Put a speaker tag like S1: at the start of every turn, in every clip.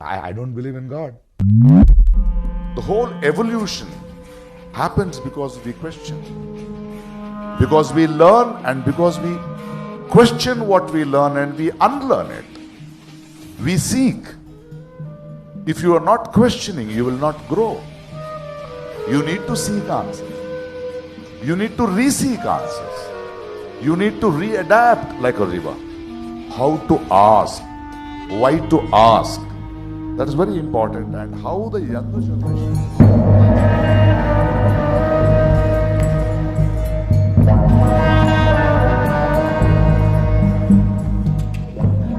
S1: I don't believe in God. The whole evolution happens because we question. Because we learn and because we question what we learn and we unlearn it. We seek. If you are not questioning, you will not grow. You need to seek answers. You need to re-seek answers. You need to readapt like a river. How to ask, why to ask. That is very important. And how the younger generation.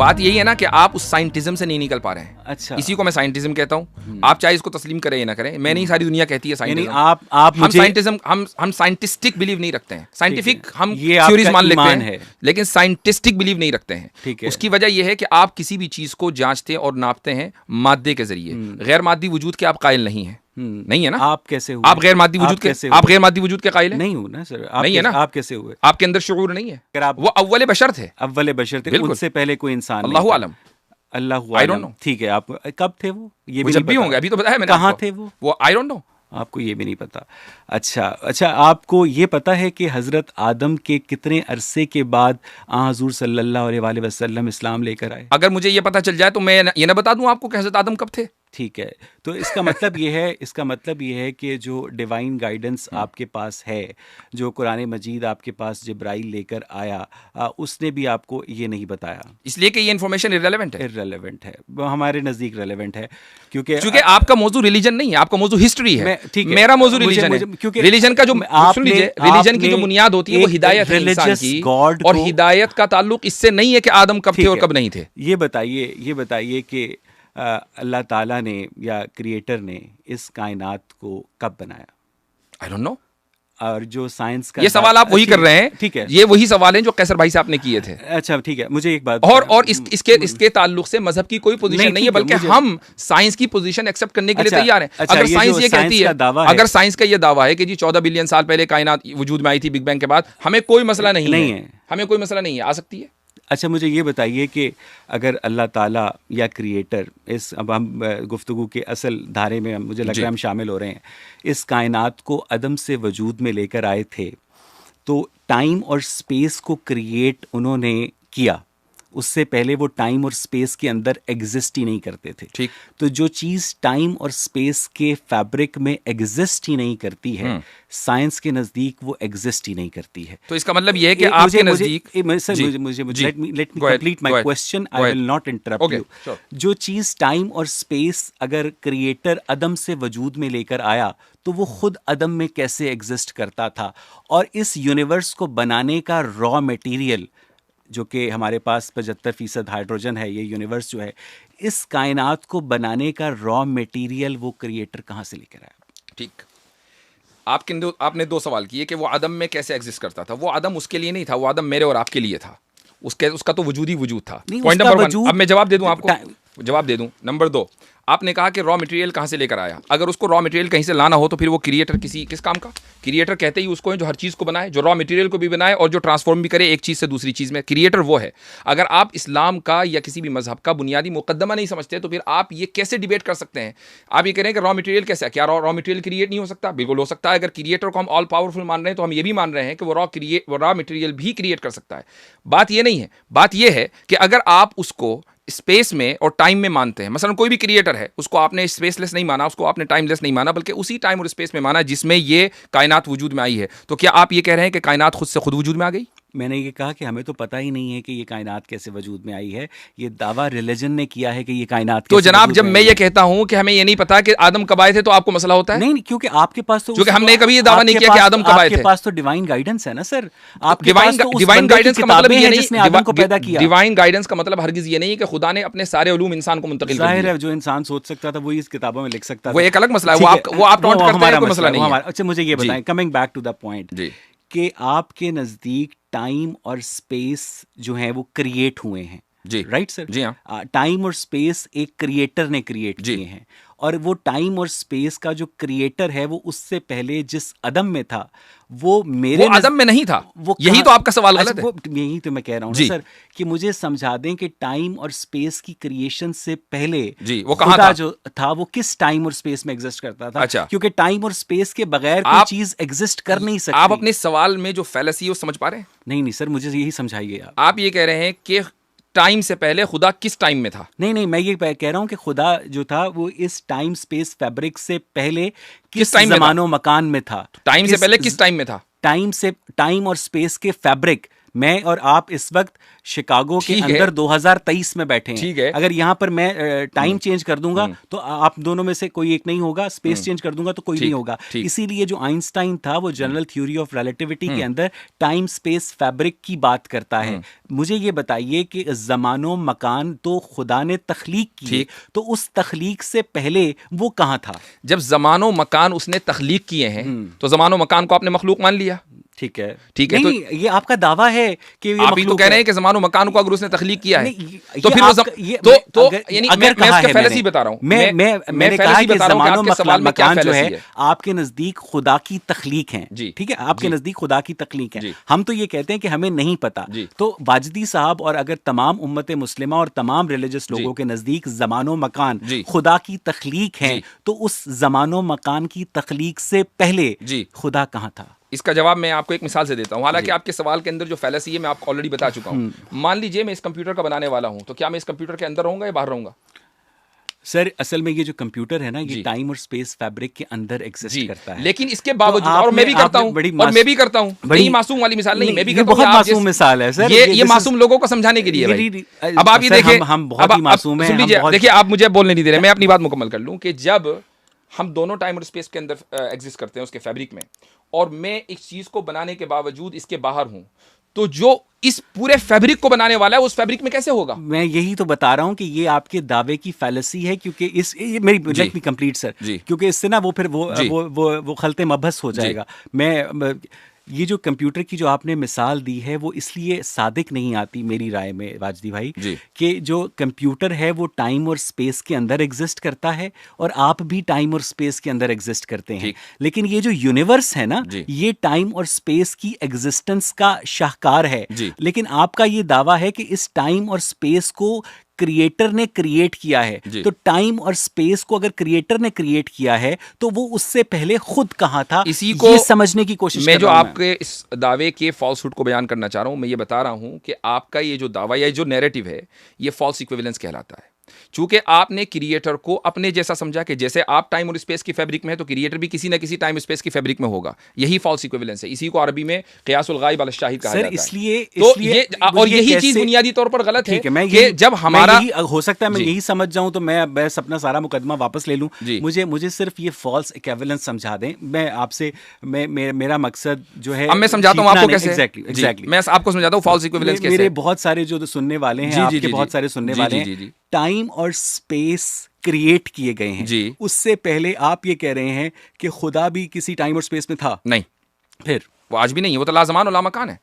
S2: बात यही है ना कि आप उस scientism से नहीं निकल पा रहे हैं।
S3: अच्छा,
S2: इसी को मैं साइंटिज्म कहता हूँ। आप चाहे इसको तस्लीम करें या ना करें, मैं नहीं, सारी दुनिया कहती है साइंटिज्म।
S3: आप
S2: हम साइंटिज्म हम साइंटिस्टिक बिलीव नहीं रखते हैं। साइंटिफिक हम
S3: ये
S2: थ्योरीज
S3: आपका
S2: मान लेते
S3: ईमान
S2: हैं
S3: है।
S2: लेकिन साइंटिस्टिक बिलीव नहीं रखते हैं।
S3: ठीक है।
S2: उसकी वजह यह है कि आप किसी भी चीज को जांचते और नापते हैं मादे के जरिए। गैर मादी वजूद के आप कायल नहीं है। नहीं है ना?
S3: आप कैसे हुए?
S2: आप गैर मादी वजूद के, आप गैर मादी वजूद के कायल हैं?
S3: नहीं हूं ना सर।
S2: नहीं है ना?
S3: आप कैसे हुए?
S2: आपके अंदर शुऊर नहीं है। वो अव्वले बशर थे।
S3: अव्वले बशर थे, उनसे पहले कोई इंसान नहीं।
S2: अल्लाहु आलम।
S3: अल्लाह
S2: आई डोंट नो।
S3: ठीक है, आप कब थे वो? ये
S2: जब भी होंगे, अभी तो बताया मैंने।
S3: कहाँ थे वो?
S2: I don't know.
S3: आपको ये भी नहीं पता? अच्छा, आपको ये पता है कि हजरत आदम के कितने अरसे के बाद हुजूर सल्लल्लाहु अलैहि वसल्लम इस्लाम लेकर आए?
S2: अगर मुझे ये पता चल जाए तो मैं ये ना बता दूं आपको कि हजरत आदम कब थे।
S3: ठीक है, तो इसका मतलब ये है कि जो डिवाइन गाइडेंस आपके पास है, जो कुरान मजीद आपके पास जिब्राइल लेकर आया, उसने भी आपको ये नहीं बताया।
S2: इसलिए कि ये इन्फॉर्मेशन इररेलेवेंट है।
S3: वो हमारे नजदीक रेलेवेंट है, क्योंकि
S2: आपका मौजू रिलीजन नहीं है, आपका मौजू हिस्ट्री है।
S3: ठीक है,
S2: मेरा मौजू रिलीजन है। क्योंकि रिलीजन का जो रिलीजन की जो बुनियाद होती है वो हिदायत है इंसान की, और हिदायत का ताल्लुक इससे नहीं है कि आदम कब थे और कब नहीं थे।
S3: ये बताइए कि अल्लाह ताला ने या क्रिएटर ने इस कायनात को कब बनाया?
S2: I don't know.
S3: और जो साइंस का
S2: ये सवाल आप वही कर रहे हैं।
S3: ठीक है,
S2: ये वही सवाल हैं जो कैसर भाई से आपने किए थे।
S3: अच्छा ठीक है, मुझे एक बात
S2: और इसके ताल्लुक से मजहब की कोई पोजीशन नहीं है, बल्कि हम साइंस की पोजीशन एक्सेप्ट करने के लिए तैयार हैं। अगर साइंस ये कहती है, अगर साइंस का ये दावा है कि जी 14 बिलियन साल पहले कायनात वजूद में आई थी बिग बैंग के बाद, हमें कोई मसला नहीं है। हमें कोई मसला नहीं है, आ सकती है।
S3: अच्छा, मुझे ये बताइए कि अगर अल्लाह ताला या क्रिएटर, इस अब हम गुफ्तगू के असल धारे में मुझे लग रहा है हम शामिल हो रहे हैं, इस कायनात को अदम से वजूद में लेकर आए थे, तो टाइम और स्पेस को क्रिएट उन्होंने किया। उससे पहले वो टाइम और स्पेस के अंदर एग्जिस्ट ही नहीं करते थे।
S2: ठीक।
S3: तो जो चीज़ टाइम और स्पेस के फैब्रिक में एग्जिस्ट ही नहीं करती है, साइंस के नज़दीक वो एग्जिस्ट ही नहीं करती है।
S2: तो इसका मतलब ये है कि आपके नज़दीक,
S3: let me complete my question, I will not interrupt you. जो चीज़ टाइम और स्पेस अगर क्रिएटर अदम से वजूद में लेकर आया, तो वो खुद अदम में कैसे एग्जिस्ट करता था? और इस यूनिवर्स को बनाने का रॉ मटेरियल, जो कि हमारे पास 75% हाइड्रोजन है, ये यूनिवर्स जो है, इस कायनात को बनाने का रॉ मटेरियल वो क्रिएटर कहाँ से लेकर आया?
S2: ठीक। आपने दो सवाल किए कि वो आदम में कैसे एग्जिस्ट करता था। वो आदम उसके लिए नहीं था, वो आदम मेरे और आपके लिए था। उसका तो वजूद ही वजूद था। Point number 1। अब मैं जवाब दे दूं आपको, जवाब दे दूं। नंबर 2, आपने कहा कि रॉ मटेरियल कहाँ से लेकर आया। अगर उसको रॉ मटेरियल कहीं से लाना हो तो फिर वो क्रिएटर किस काम का? क्रिएटर कहते ही उसको है जो हर चीज़ को बनाए, जो रॉ मटेरियल को भी बनाए और जो ट्रांसफॉर्म भी करे एक चीज़ से दूसरी चीज़ में। क्रिएटर वो है। अगर आप इस्लाम का या किसी भी मजहब का बुनियादी मुकद्दमा नहीं समझते तो फिर आप ये कैसे डिबेट कर सकते हैं? आप ये कह रहे हैं कि रॉ मटेरियल कैसा है? क्या रॉ मटेरियल क्रिएट नहीं हो सकता? बिल्कुल हो सकता है। अगर क्रिएटर को हम ऑल पावरफुल मान रहे हैं तो हम ये भी मान रहे हैं कि वो रॉ मटेरियल भी क्रिएट कर सकता है। बात ये नहीं है। बात ये है कि अगर आप उसको स्पेस में और टाइम में मानते हैं, मसलन कोई भी क्रिएटर है, उसको आपने स्पेसलेस नहीं माना, उसको आपने टाइमलेस नहीं माना, बल्कि उसी टाइम और स्पेस में माना जिसमें ये कायनात वजूद में आई है, तो क्या आप ये कह रहे हैं कि कायनात खुद से खुद वजूद में आ गई?
S3: मैंने ये कहा कि हमें तो पता ही नहीं है कि ये कायनात कैसे वजूद में आई है। ये दावा रिलीजन ने किया है कि ये कायनात
S2: तो जनाब, जब मैं ये कहता हूं कि हमें ये नहीं पता कि आदम कब आए थे, तो आपको मसला होता है?
S3: नहीं, क्योंकि आपके पास तो,
S2: क्योंकि हमने कभी ये दावा नहीं किया कि आदम कब आए थे।
S3: आपके पास तो डिवाइन गाइडेंस है ना सर। आपके
S2: डिवाइन गाइडेंस का मतलब ये नहीं,
S3: जिसने आदम को पैदा किया।
S2: डिवाइन गाइडेंस का मतलब हरगिज ये नहीं है कि खुदा ने अपने सारे उलूम इंसान को मुंतकिल कर दिए।
S3: जाहिर है, जो इंसान सोच सकता था वही इस किताबों में लिख सकता था।
S2: वो एक अलग मसला है, वो आप नोट करते हैं, कोई मसला नहीं है।
S3: अच्छा, मुझे ये बताएं, coming back to the point, कि आपके नजदीक टाइम और स्पेस जो है वो क्रिएट हुए हैं,
S2: जी
S3: राइट सर?
S2: जी हाँ,
S3: टाइम और स्पेस एक क्रिएटर ने क्रिएट किए हैं, और वो टाइम और स्पेस का जो क्रिएटर है वो उससे पहले जिस अदम में था वो मेरे
S2: वो अदम में नहीं था। यही तो आपका सवाल गलत है।
S3: यही तो मैं कह रहा हूँ ना सर, कि मुझे समझा दें कि टाइम और स्पेस की क्रिएशन से पहले
S2: जी वो कहाँ
S3: खुदा
S2: था?
S3: जो था वो किस टाइम और स्पेस में एग्जिस्ट करता था?
S2: अच्छा,
S3: क्योंकि टाइम और स्पेस के बगैर कोई चीज एग्जिस्ट कर नहीं सकती।
S2: आप अपने सवाल में जो फैलेसी है वो समझ पा रहे हैं?
S3: नहीं सर, मुझे यही समझाइए
S2: आप ये कह रहे हैं कि टाइम से पहले खुदा किस टाइम में था?
S3: नहीं, मैं ये कह रहा हूं कि खुदा जो था वो इस टाइम स्पेस फैब्रिक से पहले किस
S2: टाइम
S3: ज़मानो मकान में था?
S2: टाइम से पहले किस टाइम में था?
S3: टाइम और स्पेस के फैब्रिक, मैं और आप इस वक्त शिकागो के अंदर 2023 में बैठे हैं।
S2: ठीक है।
S3: अगर यहाँ पर मैं टाइम चेंज कर दूंगा तो आप दोनों में से कोई एक नहीं होगा, स्पेस चेंज कर दूंगा तो कोई नहीं होगा। इसीलिए जो आइंस्टाइन था वो जनरल थ्योरी ऑफ रिलेटिविटी के अंदर टाइम स्पेस फैब्रिक की बात करता है। मुझे ये बताइए कि ज़मानो मकान तो खुदा ने तख्लीक की, तो उस तख्लीक से पहले वो कहाँ था?
S2: जब ज़मानो मकान उसने तख्लीक किए हैं तो ज़मानो मकान को आपने मखलूक मान लिया।
S3: ठीक है
S2: नहीं,
S3: तो ये आपका दावा है कि
S2: आप ही तो कह रहे हैं कि ज़मानो मकान को अगर उसने तख्लीक किया है तो फिर यानी मैं उसके फैलेसी बता रहा हूं।
S3: मैंने कहा कि ज़मानो मकान जो है आपके नजदीक खुदा की तख्लीक है, ठीक है, आपके नजदीक खुदा की तख्लीक है। हम तो ये कहते हैं कि हमें नहीं पता। तो वाजदी साहब और अगर तमाम उम्मत मुस्लिमा और तमाम रिलीजियस लोगों के नजदीक ज़मानो मकान खुदा की तख्लीक है, तो उस ज़मानो मकान की तख्लीक से पहले खुदा कहाँ था?
S2: इसका जवाब मैं आपको एक मिसाल से देता हूं। हालांकि आपके सवाल के अंदर जो फैलेसी है मैं आपको ऑलरेडी बता चुका हूं। मान लीजिए मैं इस कंप्यूटर का बनाने वाला हूं, तो क्या मैं इस कंप्यूटर के अंदर रहूंगा या बाहर रहूंगा?
S3: सर असल में ये जो कंप्यूटर है ना, ये टाइम और स्पेस फैब्रिक के अंदर एग्जिस्ट करता है।
S2: लेकिन इसके बावजूद तो और मैं भी करता हूं, और मैं भी करता हूं, बड़ी मासूम वाली मिसाल नहीं, मैं भी करता हूं।
S3: बहुत मासूम मिसाल है सर,
S2: ये मासूम लोगों को समझाने के लिए भाई। अब आप ये देखिए,
S3: हम बहुत ही मासूम हैं।
S2: सुन लीजिए, देखिए आप मुझे बोलने नहीं दे रहे, मैं अपनी बात मुकम्मल कर लूं कि जब हम दोनों टाइम और स्पेस के अंदर एग्जिस्ट करते हैं उसके फैब्रिक में, और मैं इस चीज को बनाने के बावजूद इसके बाहर हूं, तो जो इस पूरे फैब्रिक को बनाने वाला है उस फैब्रिक में कैसे होगा?
S3: मैं यही तो बता रहा हूं कि ये आपके दावे की फैलेसी है, क्योंकि मेरी लेट मी कंप्लीट सर, क्योंकि इससे ना वो फिर वो खलते मबहस हो जाएगा। मैं ये जो कंप्यूटर की जो आपने मिसाल दी है वो इसलिए सादिक नहीं आती मेरी राय में वाजदी भाई, कि जो कंप्यूटर है वो टाइम और स्पेस के अंदर एग्जिस्ट करता है और आप भी टाइम और स्पेस के अंदर एग्जिस्ट करते हैं। लेकिन ये जो यूनिवर्स है ना, ये टाइम और स्पेस की एग्जिस्टेंस का शाहकार है। लेकिन आपका ये दावा है कि इस टाइम और स्पेस को क्रिएटर ने क्रिएट किया है, तो टाइम और स्पेस को अगर क्रिएटर ने क्रिएट किया है तो वो उससे पहले खुद कहाँ था?
S2: इसी को
S3: ये समझने की कोशिश
S2: मैं जो आपके इस दावे के फॉल्सहुड को बयान करना चाह रहा हूं। मैं ये बता रहा हूं कि आपका ये जो दावा या जो नैरेटिव है ये फॉल्स इक्विवेलेंस कहलाता है। चूंकि आपने क्रिएटर को अपने जैसा समझा कि जैसे आप टाइम और स्पेस की फैब्रिक में है तो क्रिएटर भी किसी ना किसी टाइम स्पेस की फैब्रिक में होगा। यही फॉल्स इक्विवेलेंस है। इसी को अरबी में क़ियासुल गायब अल शाहिद कहा जाता है।
S3: इसलिए
S2: तो ये और यही चीज बुनियादी तौर पर गलत है कि जब हमारा
S3: हो सकता है मैं यही समझ जाऊं तो मैं बस अपना सारा मुकदमा वापस ले लूं। मुझे सिर्फ ये फॉल्स इक्विवेलेंस समझा दें। मैं आपसे मेरा मकसद जो है,
S2: अब मैं समझाता हूं आपको कैसे।
S3: एग्जैक्टली
S2: मैं आपको समझाता हूं फॉल्स इक्विवेलेंस कैसे।
S3: मेरे बहुत सारे जो सुनने वाले हैं, आपके बहुत सारे सुनने वाले हैं, टाइम और स्पेस क्रिएट किए गए हैं। उससे पहले आप ये कह रहे हैं कि खुदा भी किसी टाइम और स्पेस में था? नहीं। फिर
S2: वो आज भी नहीं है, वो तो लाज़मान और लामकान है।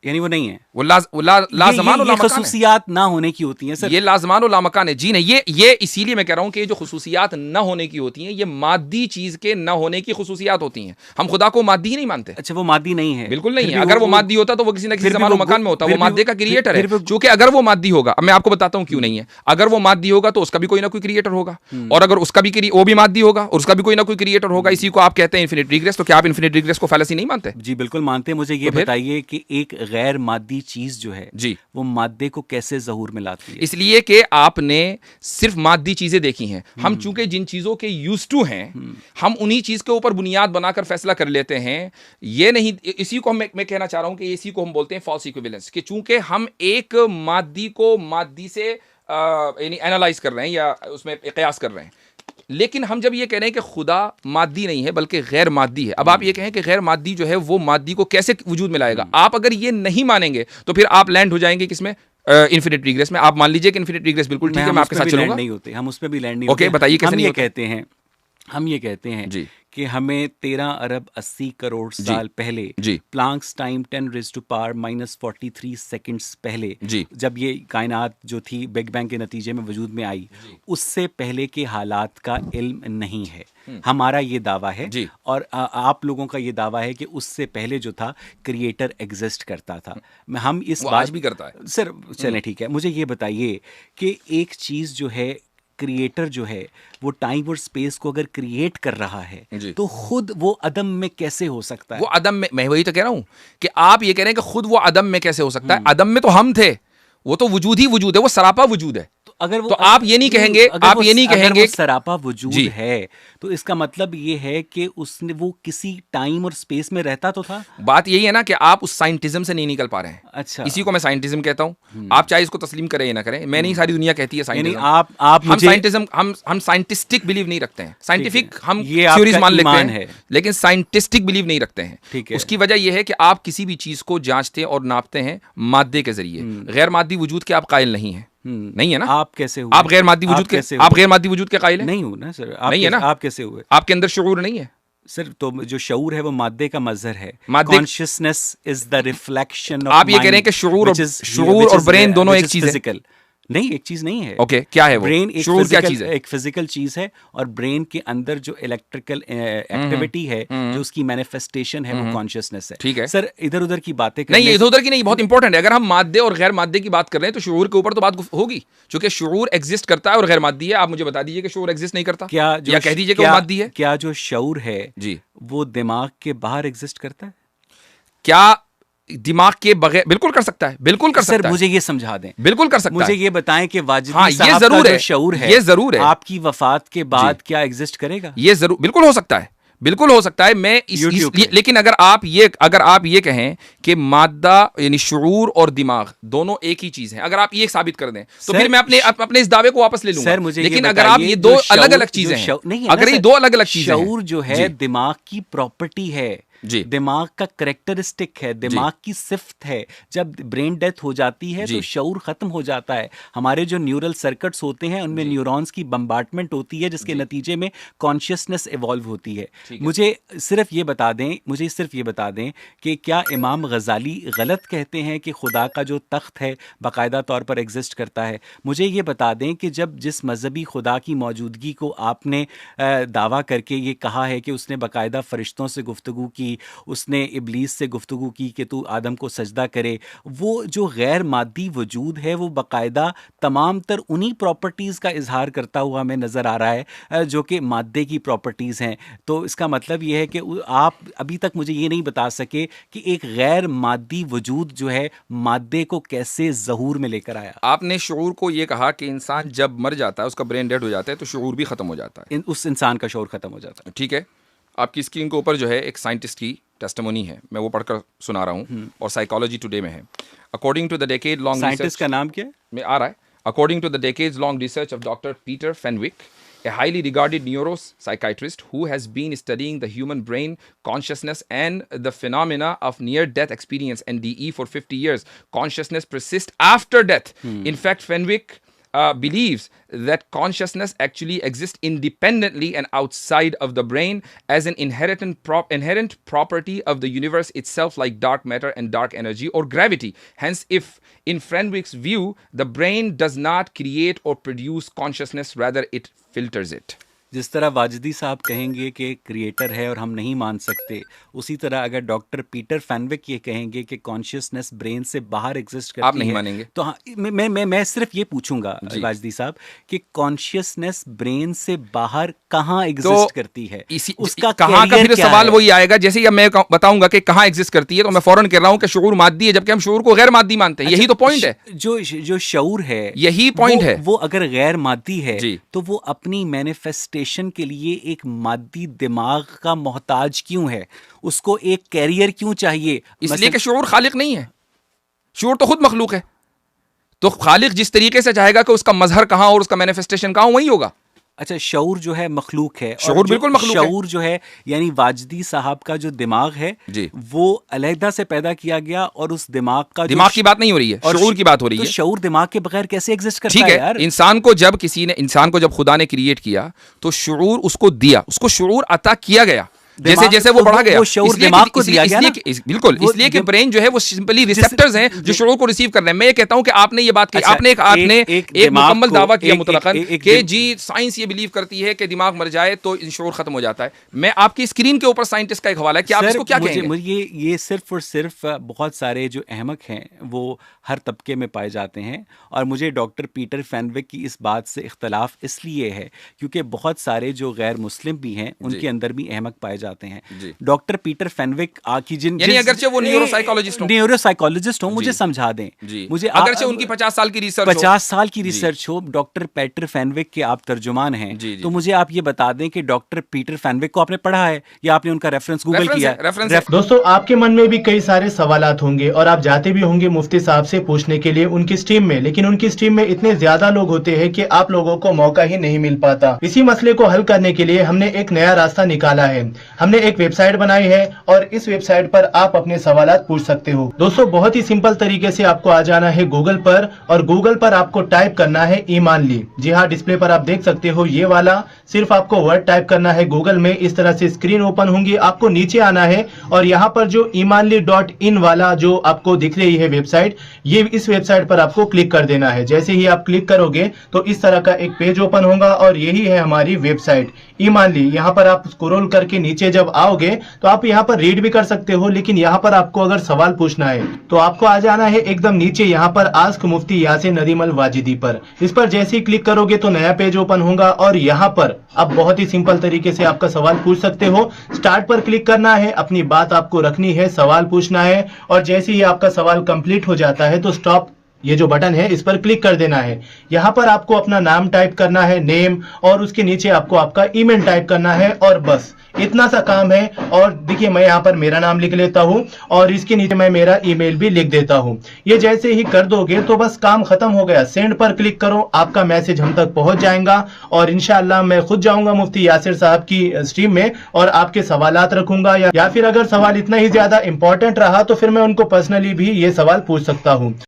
S3: यानी वो नहीं है,
S2: वो लाज़मान और लामकान
S3: खुसूसियात ना होने की होती हैं सर।
S2: ये लाज़मान और लामकान है। जी नहीं, ये इसीलिए मैं कह रहा हूं कि ये जो खुसूसियात ना होने की होती हैं ये मादी चीज के ना होने की खुसूसियात होती हैं। हम खुदा को मादी ही नहीं मानते।
S3: अच्छा, वो मादी नहीं है?
S2: बिल्कुल नहीं है। अगर वो मादी होता तो वो किसी ना किसी ज़मान और मकान में होता। वो मादे का क्रिएटर है। चूंकि अगर वो मादी होगा, अब मैं आपको बताता हूं क्यों नहीं है। अगर वो मादी होगा तो उसका भी कोई ना कोई क्रिएटर होगा, और अगर उसका भी वो भी मादी होगा और उसका भी कोई ना कोई क्रिएटर होगा। इसी को आप कहते हैं इन्फिनिट रिग्रेस। तो क्या आप इन्फिनिट रिग्रेस को फैलेसी नहीं मानते?
S3: जी बिल्कुल मानते हैं। मुझे ये बताइए कि एक गैर मादी चीज जो है
S2: जी,
S3: वो मादे को कैसे ज़हूर में लाती है?
S2: इसलिए कि आपने सिर्फ मादी चीजें देखी हैं। हम चूंकि जिन चीजों के यूज्ड टू हैं, हम उन्हीं चीज के ऊपर बुनियाद बनाकर फैसला कर लेते हैं। ये नहीं, इसी को मैं कहना चाह रहा हूं कि इसी को हम बोलते हैं फॉल्स इक्विवेलेंस, कि चूंकि हम एक मादी को मादी से यानी एनालाइज कर रहे हैं या उसमें कयास कर रहे हैं। लेकिन हम जब ये कह रहे हैं कि खुदा मादी नहीं है बल्कि गैर मादी है, अब आप ये कहें कि गैर मादी जो है वो मादी को कैसे वजूद में लाएगा? आप अगर ये नहीं मानेंगे तो फिर आप लैंड हो जाएंगे किसमें? इन्फिनिट रिग्रेस में। आप मान लीजिए कि इन्फिनिट रिग्रेस बिल्कुल ठीक है, मैं आपके साथ चलूंगा।
S3: नहीं होते हम, उस पर भी लैंड नहीं
S2: होते। बताइए कैसे नहीं
S3: होते? कहते हैं हम ये कहते हैं
S2: जी।
S3: कि हमें 13 अरब 80 करोड़ साल पहले,
S2: जी।
S3: प्लांक्स टाइम 10⁻⁻43 सेकंड्स पहले,
S2: जी।
S3: जब ये कायनात जो थी बिग बैंग के नतीजे में वजूद में आई, उससे पहले के हालात का इल्म नहीं है। हमारा ये दावा है
S2: जी।
S3: और आप लोगों का ये दावा है कि उससे पहले जो था क्रिएटर एग्जिस्ट करता था। हम इस
S2: वो
S3: बात
S2: आज भी करता है
S3: सर, चलें ठीक है, मुझे ये बताइए कि एक चीज़ जो है, क्रिएटर जो है वो टाइम और स्पेस को अगर क्रिएट कर रहा है तो खुद वो अदम में कैसे हो सकता है?
S2: वो अदम में, मैं वही तो कह रहा हूं कि आप ये कह रहे हैं कि खुद वो अदम में कैसे हो सकता है। अदम में तो हम थे, वो तो वजूद ही वजूद है, वो सरापा वजूद है।
S3: अगर वो,
S2: तो आप ये नहीं कहेंगे, आप ये नहीं कहेंगे
S3: अगर वो सरापा वजूद है तो इसका मतलब ये है कि उसने, वो किसी टाइम और स्पेस में रहता तो था।
S2: बात यही है ना कि आप उस साइंटिज्म से नहीं निकल पा रहे हैं।
S3: अच्छा,
S2: इसी को मैं साइंटिज्म कहता हूं। आप चाहे इसको तस्लीम करें या ना करें, मैं नहीं, सारी दुनिया कहती है साइंटिज्म।
S3: आप
S2: हम साइंटिज्म, हम साइंटिस्टिक बिलीव नहीं रखते हैं। साइंटिफिक हम थ्योरीज मान लेते हैं, लेकिन साइंटिस्टिक बिलीव नहीं रखते हैं। उसकी वजह यह है कि आप किसी भी चीज को जांचते और नापते हैं मादे के जरिए, गैर मादी वजूद के आप कायल नहीं है। नहीं है ना?
S3: आप कैसे हुए?
S2: आप गैर मादी वजूद के, आप गैर मादी वजूद के कायल हैं?
S3: नहीं हूं ना सर।
S2: नहीं है ना?
S3: आप कैसे हुए?
S2: आपके अंदर शऊर नहीं है
S3: सर। तो जो शऊर है वो मादे का मजहर है। Consciousness is the reflection of,
S2: आप ये कह रहे हैं कि शऊर और ब्रेन दोनों एक चीज है?
S3: नहीं, एक चीज नहीं है।
S2: ओके, क्या है वो?
S3: ब्रेन
S2: शऊर क्या चीज है?
S3: एक फिजिकल चीज है, और ब्रेन के अंदर जो इलेक्ट्रिकल एक्टिविटी है, जो उसकी मैनिफेस्टेशन है, वो कॉन्शियसनेस है।
S2: ठीक है
S3: सर, इधर उधर की बातें
S2: नहीं, इधर उधर की नहीं, बहुत इंपॉर्टेंट है। अगर हम मादे और गैर मादे की बात कर रहे हैं तो शऊर के ऊपर तो बात होगी, क्योंकि शऊर एग्जिस्ट करता है और गैर मादी है। आप मुझे बता दीजिए कि शऊर एग्जिस्ट नहीं करता, या कह दीजिए कि वो मादी है।
S3: क्या जो शऊर है
S2: जी,
S3: वो दिमाग के बाहर एग्जिस्ट करता है?
S2: क्या दिमाग के बगैर? बिल्कुल कर सकता है, बिल्कुल कर सकता है।
S3: सर, मुझे ये समझा दें,
S2: बिल्कुल कर सकता है।
S3: मुझे ये बताएं कि वाजिदी
S2: साहब
S3: ये जरूर है, शऊर है,
S2: ये जरूर है,
S3: आपकी वफात के बाद क्या एग्जिस्ट करेगा?
S2: ये जरूर, बिल्कुल हो सकता है, बिल्कुल हो सकता है। मैं लेकिन अगर आप ये कहें कि मादा यानी शऊर और दिमाग दोनों एक ही चीज है, अगर आप ये साबित कर दें तो फिर मैं अपने इस दावे को वापस ले लूंगा।
S3: सर, मुझे
S2: लेकिन अगर आप ये दो अलग अलग चीजें हैं, अगर ये दो अलग अलग चीजें हैं,
S3: शऊर जो है दिमाग की प्रॉपर्टी है, दिमाग का करेक्टरिस्टिक है, दिमाग की सिफ्त है। जब ब्रेन डेथ हो जाती है तो शऊर खत्म हो जाता है। हमारे जो न्यूरल सर्किट्स होते हैं उनमें न्यूरॉन्स की बम्बार्टमेंट होती है, जिसके नतीजे में कॉन्शियसनेस इवॉल्व होती है। मुझे सिर्फ ये बता दें कि क्या इमाम गजाली गलत कहते हैं कि खुदा का जो तख्त है बाकायदा तौर पर एग्जिस्ट करता है? मुझे ये बता दें कि जब जिस मजहबी खुदा की मौजूदगी को आपने दावा करके ये कहा है कि उसने बाकायदा फरिश्तों से गुफ्तगू की, उसने इब्लीस से गुफ्तगू की कि तू आदम को सजदा करे, वो जो गैर मादी वजूद है वो बाकायदा तमाम तर उन्हीं प्रॉपर्टीज़ का इजहार करता हुआ हमें नज़र आ रहा है जो कि मादे की प्रॉपर्टीज़ हैं। तो इसका मतलब ये है कि आप अभी तक मुझे ये नहीं बता सके कि एक गैर मादी वजूद जो है मादे को कैसे ज़हूर में लेकर आया।
S2: आपने शऊर को ये कहा कि इंसान जब मर जाता है, उसका ब्रेन डेड हो जाता है, तो शऊर भी खत्म हो जाता है,
S3: उस इंसान का शऊर खत्म हो जाता है।
S2: ठीक है, आपकी स्क्रीन के ऊपर जो है एक साइंटिस्ट की टेस्टिमोनी है, मैं वो पढ़कर सुना रहा हूँ, और साइकोलॉजी टुडे में है। According to the decade long,
S3: scientist का नाम क्या है?
S2: में आ रहा है, according to the decades long research of doctor Peter Fenwick, a highly regarded neuropsychiatrist who has been studying the human brain, consciousness, and the phenomena of near-death experience (NDE) for 50 years. Consciousness persists after death. In fact, Fenwick believes that consciousness actually exists independently and outside of the brain as an inherent property of the universe itself, like dark matter and dark energy or gravity. Hence, if in Fenwick's view, the brain does not create or produce consciousness, rather it filters it.
S3: जिस तरह वाजिदी साहब कहेंगे कि creator है और हम नहीं मान सकते, उसी तरह अगर डॉक्टर पीटर फैनविक ये कहेंगे कि कॉन्शियसनेस ब्रेन से बाहर एग्जिस्ट करती है,
S2: आप नहीं मानेंगे?
S3: तो हाँ, मैं सिर्फ ये पूछूंगा वाजिदी साहब कि कॉन्शियसनेस ब्रेन से बाहर कहाँ एग्जिस्ट करती है?
S2: उसका कहाँ का फिर सवाल वही आएगा, जैसे ही मैं बताऊंगा कि कहाँ एग्जिस्ट करती है तो मैं फौरन कह रहा हूँ कि शऊर मादी है, जबकि हम शऊर को गैर मादी मानते हैं। यही तो पॉइंट है,
S3: जो शऊर है,
S2: यही पॉइंट है।
S3: वो अगर गैर मादी है तो वो अपनी मैनिफेस्टेशन के लिए एक मादी दिमाग का मोहताज क्यों है? उसको एक कैरियर क्यों चाहिए?
S2: इसलिए कि शऊर खालिक नहीं है, शऊर तो खुद मखलूक है। तो खालिक जिस तरीके से चाहेगा कि उसका मजहर कहां और उसका मैनिफेस्टेशन कहां, वही होगा।
S3: अच्छा, शऊर जो है मखलूक है,
S2: शऊर बिल्कुल मखलूक है।
S3: शऊर जो है यानी वाजदी साहब का जो दिमाग है
S2: जी,
S3: वो अलहदा से पैदा किया गया, और उस दिमाग का
S2: दिमाग की बात नहीं हो रही है, शऊर की बात हो रही है।
S3: तो शऊर दिमाग के बगैर कैसे एग्जिस्ट करता
S2: ठीक
S3: है यार?
S2: इंसान को जब खुदा ने क्रिएट किया तो शऊर उसको दिया, उसको शऊर अता किया गया जैसे जैसे वो बढ़ा गया,
S3: वो शऊर दिमाग को दिया गया ना?
S2: बिल्कुल, इसलिए कि ब्रेन जो है वो सिंपली रिसेप्टर्स हैं जो शऊर को रिसीव कर रहे हैं। मैं ये कहता हूं कि आपने ये बात की, आपने एक मुकम्मल दावा किया मुतलकन कि जी साइंस ये बिलीव करती है कि दिमाग मर जाए तो शऊर खत्म हो जाता है। मैं आपकी स्क्रीन के ऊपर साइंटिस्ट का एक हवाला है कि आप इसको क्या कहेंगे?
S3: मुझे ये सिर्फ और सिर्फ बहुत सारे जो अहमक हैं वो हर तबके में पाए जाते हैं, और मुझे डॉक्टर पीटर फैनविक की इस बात से इख्तलाफ इसलिए है क्योंकि बहुत सारे जो गैर मुस्लिम भी हैं उनके अंदर भी अहमक पाए जाते हैं। डॉक्टर पीटर फैनविक की
S2: अगरचे वो
S3: न्यूरोसाइकोलॉजिस्ट हो, मुझे समझा दें, मुझे
S2: अगरचे उनकी 50 साल की रिसर्च
S3: 50 साल की रिसर्च हो, डॉक्टर पीटर फैनविक के आप तर्जुमान हैं, तो मुझे आप ये बता दें कि डॉक्टर पीटर फैनविक को आपने पढ़ा है या आपने उनका रेफरेंस गूगल किया है?
S4: दोस्तों, आपके मन में भी कई सारे सवालात होंगे और आप जाते भी होंगे मुफ्ती साहब से पूछने के लिए उनकी स्ट्रीम में, लेकिन उनकी स्ट्रीम में इतने ज्यादा लोग होते हैं कि आप लोगों को मौका ही नहीं मिल पाता। इसी मसले को हल करने के लिए हमने एक नया रास्ता निकाला है। हमने एक वेबसाइट बनाई है और इस वेबसाइट पर आप अपने सवालात पूछ सकते हो। दोस्तों, बहुत ही सिंपल तरीके से आपको आ जाना है गूगल पर, और गूगल पर आपको टाइप करना है ईमान ली। जी हाँ, डिस्प्ले पर आप देख सकते हो ये वाला, सिर्फ आपको वर्ड टाइप करना है गूगल में। इस तरह से स्क्रीन ओपन होंगी, आपको नीचे आना है और यहाँ पर जो imanli.in वाला जो आपको दिख रही है वेबसाइट, ये इस वेबसाइट पर आपको क्लिक कर देना है। जैसे ही आप क्लिक करोगे तो इस तरह का एक पेज ओपन होगा और यही है हमारी वेबसाइट ईमानली। यहाँ पर आप स्क्रॉल करके नीचे जब आओगे तो आप यहाँ पर रीड भी कर सकते हो, लेकिन यहाँ पर आपको अगर सवाल पूछना है तो आपको आ जाना है एकदम नीचे यहाँ पर आस्क मुफ्ती यासिर नदीम अल वाजिदी पर। इस पर जैसे ही क्लिक करोगे तो नया पेज ओपन होगा और यहाँ पर आप बहुत ही सिंपल तरीके से आपका सवाल पूछ सकते हो। स्टार्ट पर क्लिक करना है, अपनी बात आपको रखनी है, सवाल पूछना है, और जैसे ही आपका सवाल कंप्लीट हो जाता है तो स्टॉप ये जो बटन है इस पर क्लिक कर देना है। यहाँ पर आपको अपना नाम टाइप करना है, नेम, और उसके नीचे आपको आपका ईमेल टाइप करना है, और बस इतना सा काम है। और देखिए, मैं यहाँ पर मेरा नाम लिख लेता हूँ और इसके नीचे मैं मेरा ईमेल भी लिख देता हूँ। ये जैसे ही कर दोगे तो बस काम खत्म हो गया। सेंड पर क्लिक करो, आपका मैसेज हम तक पहुंच जाएगा और इंशाअल्लाह मैं खुद जाऊंगा मुफ्ती यासिर साहब की स्ट्रीम में और आपके सवालात रखूंगा, या फिर अगर सवाल इतना ही ज्यादा इंपॉर्टेंट रहा तो फिर मैं उनको पर्सनली भी ये सवाल पूछ सकता हूँ।